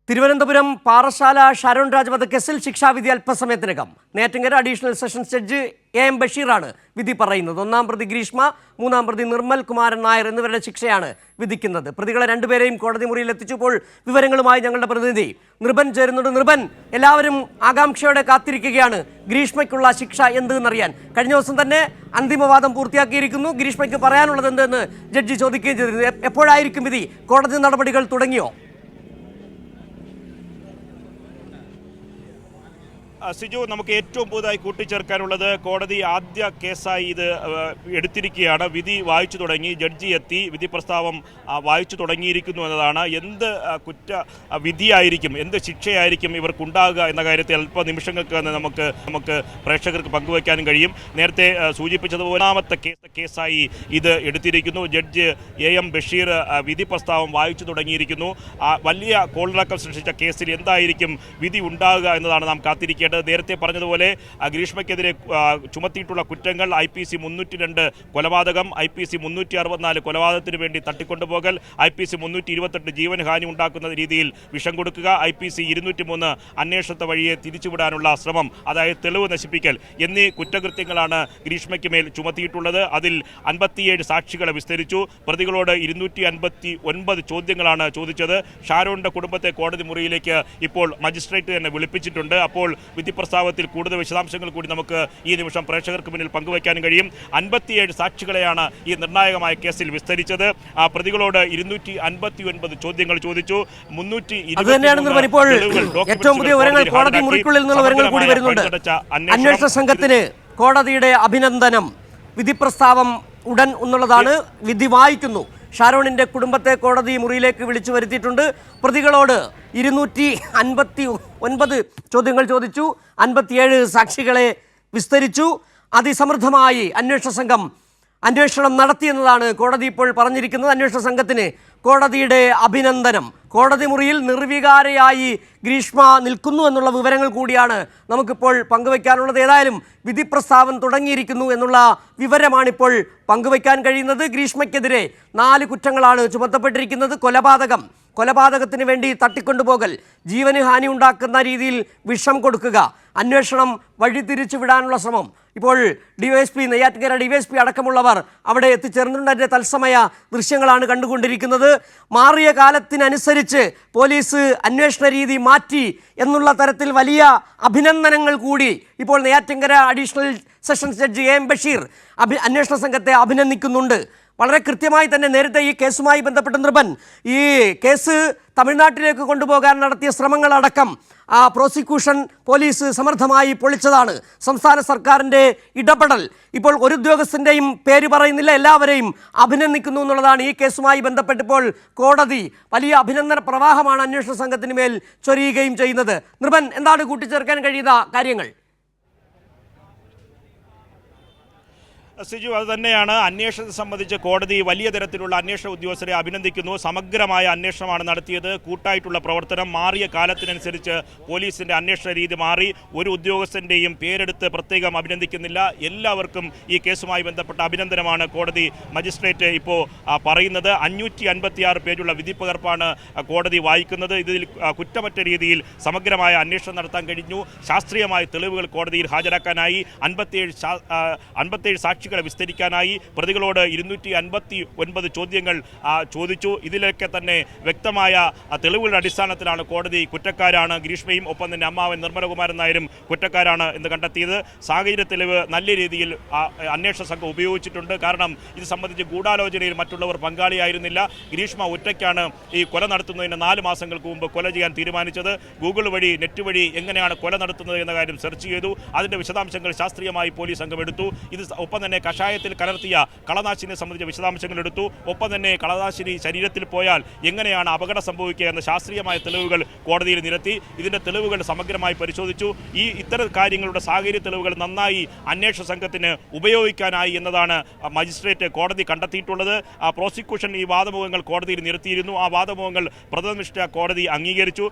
തിരുവനന്തപുരം പാറശാല ഷാരോൺ രാജ് വധക്കേസിൽ ശിക്ഷാവിധി അല്പസമയത്തിനകം Neyyattinkara additional sessions judge M ബഷീറാണ് വിധി പറയുന്നത്. ഒന്നാം പ്രതി ഗ്രീഷ്മ, മൂന്നാം പ്രതി നിർമ്മൽ കുമാരൻ നായർ എന്നിവരുടെ ശിക്ഷയാണ് വിധിക്കുന്നത്. പ്രതികളെ രണ്ടുപേരെയും കോടതി മുറിയിൽ എത്തിച്ചപ്പോൾ വിവരങ്ങളുമായി ഞങ്ങളുടെ പ്രതിനിധി നൃപൻ ചേരുന്നുണ്ട്. നൃപൻ, എല്ലാവരും ആകാംക്ഷയോടെ കാത്തിരിക്കുകയാണ് ഗ്രീഷ്മയ്ക്കുള്ള ശിക്ഷ എന്തെന്നറിയാൻ. കഴിഞ്ഞ ദിവസം തന്നെ അന്തിമവാദം പൂർത്തിയാക്കിയിരിക്കുന്നു. ഗ്രീഷ്മയ്ക്ക് പറയാനുള്ളത് എന്തെന്ന് ജഡ്ജി ചോദിക്കുകയും ചെയ്തിരുന്നു. എപ്പോഴായിരിക്കും വിധി? കോടതി നടപടികൾ തുടങ്ങിയോ? സിജു, നമുക്ക് ഏറ്റവും പുതുതായി കൂട്ടിച്ചേർക്കാനുള്ളത് കോടതി ആദ്യ കേസായി ഇത് എടുത്തിരിക്കുകയാണ്. വിധി വായിച്ചു തുടങ്ങി, ജഡ്ജി എത്തി, വിധി പ്രസ്താവം വായിച്ചു തുടങ്ങിയിരിക്കുന്നു എന്നതാണ്. എന്ത് വിധിയായിരിക്കും, എന്ത് ശിക്ഷയായിരിക്കും ഇവർക്കുണ്ടാകുക എന്ന കാര്യത്തിൽ അല്പനിമിഷങ്ങൾക്ക് നമുക്ക് പ്രേക്ഷകർക്ക് പങ്കുവയ്ക്കാനും കഴിയും. നേരത്തെ സൂചിപ്പിച്ചതുപോലെ ഒന്നാമത്തെ കേസായി ഇത് എടുത്തിരിക്കുന്നു. ജഡ്ജ് എം ബഷീർ വിധി പ്രസ്താവം വായിച്ചു തുടങ്ങിയിരിക്കുന്നു. വലിയ കോളിളക്കം സൃഷ്ടിച്ച കേസിൽ എന്തായിരിക്കും വിധി ഉണ്ടാകുക എന്നതാണ് നാം കാത്തിരിക്കേണ്ടത്. നേരത്തെ പറഞ്ഞതുപോലെ ഗ്രീഷ്മയ്ക്കെതിരെ ചുമത്തിയിട്ടുള്ള കുറ്റങ്ങൾ IPC 302 കൊലപാതകം, IPC 364 കൊലപാതകത്തിന് വേണ്ടി തട്ടിക്കൊണ്ടുപോകൽ, IPC 328 ജീവനഹാനി ഉണ്ടാക്കുന്ന രീതിയിൽ വിഷം കൊടുക്കുക, IPC 203 അന്വേഷണത്തെ വഴിയെ തിരിച്ചുവിടാനുള്ള ശ്രമം, അതായത് തെളിവ് നശിപ്പിക്കൽ എന്നീ കുറ്റകൃത്യങ്ങളാണ് ഗ്രീഷ്മയ്ക്ക് മേൽ ചുമത്തിയിട്ടുള്ളത്. അതിൽ 57 സാക്ഷികളെ വിസ്തരിച്ചു. പ്രതികളോട് 259 ചോദ്യങ്ങളാണ് ചോദിച്ചത്. ഷാരോണിന്റെ കുടുംബത്തെ കോടതി മുറിയിലേക്ക് ഇപ്പോൾ മജിസ്ട്രേറ്റ് തന്നെ വിളിപ്പിച്ചിട്ടുണ്ട്. അപ്പോൾ വിധി പ്രസ്താവത്തിൽ കൂടുതൽ വിശദാംശങ്ങൾ കൂടി നമുക്ക് ഈ നിമിഷം പ്രേക്ഷകർക്ക് മുന്നിൽ പങ്കുവയ്ക്കാനും കഴിയും. 57 സാക്ഷികളെയാണ് ഈ നിർണായകമായ കേസിൽ വിസ്തരിച്ചത്. പ്രതികളോട് 259 ചോദ്യങ്ങൾ ചോദിച്ചു. 320 ഏറ്റവും പുതിയ വിവരങ്ങൾ കോടതി മുറിക്കുള്ളിൽ നിന്നുള്ള വിവരങ്ങൾ കൂടി വരുന്നുണ്ട്. അന്വേഷണ സംഘത്തിന് കോടതിയുടെ അഭിനന്ദനം. വിധി പ്രസ്താവം ഉടൻ എന്നുള്ളതാണ്. വിധി വായിക്കുന്നു. ഷാരോണിന്റെ കുടുംബത്തെ കോടതി മുറിയിലേക്ക് വിളിച്ചു വരുത്തിയിട്ടുണ്ട്. പ്രതികളോട് 259 ചോദ്യങ്ങൾ ചോദിച്ചു. 57 സാക്ഷികളെ വിസ്തരിച്ചു. അതിസമൃദ്ധമായി അന്വേഷണ സംഘം അന്വേഷണം നടത്തിയെന്നതാണ് കോടതി ഇപ്പോൾ പറഞ്ഞിരിക്കുന്നത്. അന്വേഷണ സംഘത്തിന് കോടതിയുടെ അഭിനന്ദനം. കോടതി മുറിയിൽ നിർവികാരയായി ഗ്രീഷ്മ നിൽക്കുന്നു എന്നുള്ള വിവരങ്ങൾ കൂടിയാണ് നമുക്കിപ്പോൾ പങ്കുവയ്ക്കാനുള്ളത്. ഏതായാലും വിധി പ്രസ്താവം തുടങ്ങിയിരിക്കുന്നു എന്നുള്ള വിവരമാണിപ്പോൾ പങ്കുവയ്ക്കാൻ കഴിയുന്നത്. ഗ്രീഷ്മയ്ക്കെതിരെ 4 കുറ്റങ്ങളാണ് ചുമത്തപ്പെട്ടിരിക്കുന്നത്. കൊലപാതകത്തിന് വേണ്ടി തട്ടിക്കൊണ്ടുപോകൽ, ജീവന് ഹാനി ഉണ്ടാക്കുന്ന രീതിയിൽ വിഷം കൊടുക്കുക, അന്വേഷണം വഴിതിരിച്ചു വിടാനുള്ള ശ്രമം. ഇപ്പോൾ DYSP, നെയ്യാറ്റിൻകര DYSP അടക്കമുള്ളവർ അവിടെ എത്തിച്ചേർന്നിട്ടുണ്ട്. അതിൻ്റെ തത്സമയ ദൃശ്യങ്ങളാണ് കണ്ടുകൊണ്ടിരിക്കുന്നത്. മാറിയ കാലത്തിനനുസരിച്ച് പോലീസ് അന്വേഷണ രീതി മാറ്റി എന്നുള്ള തരത്തിൽ വലിയ അഭിനന്ദനങ്ങൾ കൂടി ഇപ്പോൾ Neyyattinkara additional sessions judge M Basheer അന്വേഷണ സംഘത്തെ അഭിനന്ദിക്കുന്നുണ്ട്. വളരെ കൃത്യമായി തന്നെ നേരത്തെ ഈ കേസുമായി ബന്ധപ്പെട്ട നൃപൻ, ഈ കേസ് തമിഴ്നാട്ടിലേക്ക് കൊണ്ടുപോകാൻ നടത്തിയ ശ്രമങ്ങളടക്കം പ്രോസിക്യൂഷൻ പോലീസ് സമർത്ഥമായി പൊളിച്ചതാണ്. സംസ്ഥാന സർക്കാരിൻ്റെ ഇടപെടൽ. ഇപ്പോൾ ഒരു ഉദ്യോഗസ്ഥൻ്റെയും പേര് പറയുന്നില്ല, എല്ലാവരെയും അഭിനന്ദിക്കുന്നു എന്നുള്ളതാണ്. ഈ കേസുമായി ബന്ധപ്പെട്ടിപ്പോൾ കോടതി വലിയ അഭിനന്ദന പ്രവാഹമാണ് അന്വേഷണ സംഘത്തിന് മേൽ ചൊരിയുകയും ചെയ്യുന്നത്. നൃപൻ, എന്താണ് കൂട്ടിച്ചേർക്കാൻ കഴിയുന്ന കാര്യങ്ങൾ? സിജു, അത് തന്നെയാണ്. അന്വേഷണത്തെ സംബന്ധിച്ച് കോടതി വലിയ തരത്തിലുള്ള അന്വേഷണ ഉദ്യോഗസ്ഥരെ അഭിനന്ദിക്കുന്നു. സമഗ്രമായ അന്വേഷണമാണ് നടത്തിയത്. കൂട്ടായിട്ടുള്ള പ്രവർത്തനം. മാറിയ കാലത്തിനനുസരിച്ച് പോലീസിൻ്റെ അന്വേഷണ രീതി മാറി. ഒരു ഉദ്യോഗസ്ഥൻ്റെയും പേരെടുത്ത് പ്രത്യേകം അഭിനന്ദിക്കുന്നില്ല. എല്ലാവർക്കും ഈ കേസുമായി ബന്ധപ്പെട്ട അഭിനന്ദനമാണ് കോടതി മജിസ്ട്രേറ്റ് ഇപ്പോൾ പറയുന്നത്. 556 പേജുള്ള വിധിപ്പകർപ്പാണ് കോടതി വായിക്കുന്നത്. ഇതിൽ കുറ്റമറ്റ രീതിയിൽ സമഗ്രമായ അന്വേഷണം നടത്താൻ കഴിഞ്ഞു. ശാസ്ത്രീയമായ തെളിവുകൾ കോടതിയിൽ ഹാജരാക്കാനായി 57 സാക്ഷി വിസ്തരിക്കാനായി പ്രതികളോട് 259 ചോദ്യങ്ങൾ ചോദിച്ചു. ഇതിലൊക്കെ തന്നെ വ്യക്തമായ തെളിവുകളുടെ അടിസ്ഥാനത്തിലാണ് കോടതി കുറ്റക്കാരാണ് ഗ്രീഷ്മയും ഒപ്പം തന്നെ അമ്മാവൻ നിർമ്മലകുമാരൻ നായരും കുറ്റക്കാരാണ് എന്ന് കണ്ടെത്തിയത്. സാഹചര്യ തെളിവ് നല്ല രീതിയിൽ അന്വേഷണ സംഘം ഉപയോഗിച്ചിട്ടുണ്ട്. കാരണം ഇത് സംബന്ധിച്ച് ഗൂഢാലോചനയിൽ മറ്റുള്ളവർ പങ്കാളിയായിരുന്നില്ല. ഗ്രീഷ്മ ഒറ്റയ്ക്കാണ് ഈ കൊല നടത്തുന്നതിന് 4 മാസങ്ങൾക്ക് മുമ്പ് കൊല ചെയ്യാൻ തീരുമാനിച്ചത്. ഗൂഗിൾ വഴി, നെറ്റ് വഴി എങ്ങനെയാണ് കൊല നടത്തുന്നത് എന്ന കാര്യം സെർച്ച് ചെയ്തു. അതിൻ്റെ വിശദാംശങ്ങൾ ശാസ്ത്രീയമായി പോലീസ് സംഘം എടുത്തു. ഇത് ഒപ്പം തന്നെ കഷായത്തിൽ കലർത്തിയ കളനാശിനിയെ സംബന്ധിച്ച വിശദാംശങ്ങൾ എടുത്തു. ഒപ്പം തന്നെ കളനാശിനി ശരീരത്തിൽ പോയാൽ എങ്ങനെയാണ് അപകടം സംഭവിക്കുക എന്ന ശാസ്ത്രീയമായ തെളിവുകൾ കോടതിയിൽ നിരത്തി. ഇതിൻ്റെ തെളിവുകൾ സമഗ്രമായി പരിശോധിച്ചു. ഇത്തരം കാര്യങ്ങളുടെ സാഹചര്യ തെളിവുകൾ നന്നായി അന്വേഷണ സംഘത്തിന് ഉപയോഗിക്കാനായി എന്നതാണ് മജിസ്ട്രേറ്റ് കോടതി കണ്ടെത്തിയിട്ടുള്ളത്. പ്രോസിക്യൂഷൻ ഈ വാദമുഖങ്ങൾ കോടതിയിൽ നിരത്തിയിരുന്നു. ആ വാദമുഖങ്ങൾ പ്രഥമദൃഷ്ട്യാ കോടതി അംഗീകരിച്ചു.